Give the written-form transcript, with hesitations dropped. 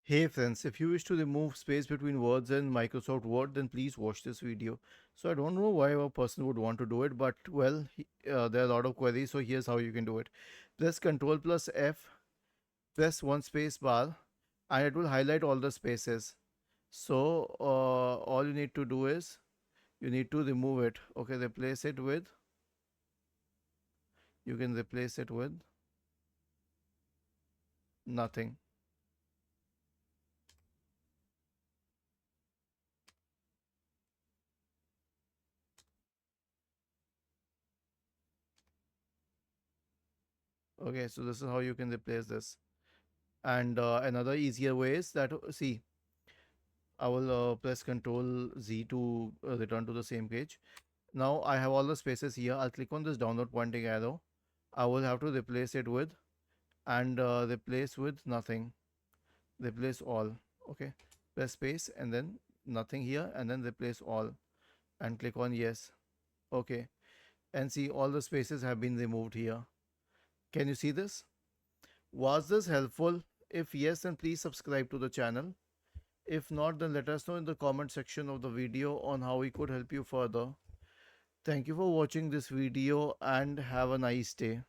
Hey friends, if you wish to remove space between words in Microsoft Word, then please watch this video. So I don't know why a person would want to do it, but well, there are a lot of queries, so here's how you can do it. Press Ctrl plus F, press one space bar, and it will highlight all the spaces. So all you need to do is you need to remove it. Okay, replace it with, you can replace it with nothing. Okay, so this is how you can replace this. And another easier way is that, see, I will press Control Z to return to the same page. Now I have all the spaces here. I'll click on this downward pointing arrow. I will have to replace it with and replace with nothing. Replace all. Okay. Press space and then nothing here and then replace all and click on yes. Okay. And see all the spaces have been removed here. Can you see this? Was this helpful? If yes, then please subscribe to the channel. If not, then let us know in the comment section of the video on how we could help you further. Thank you for watching this video and have a nice day.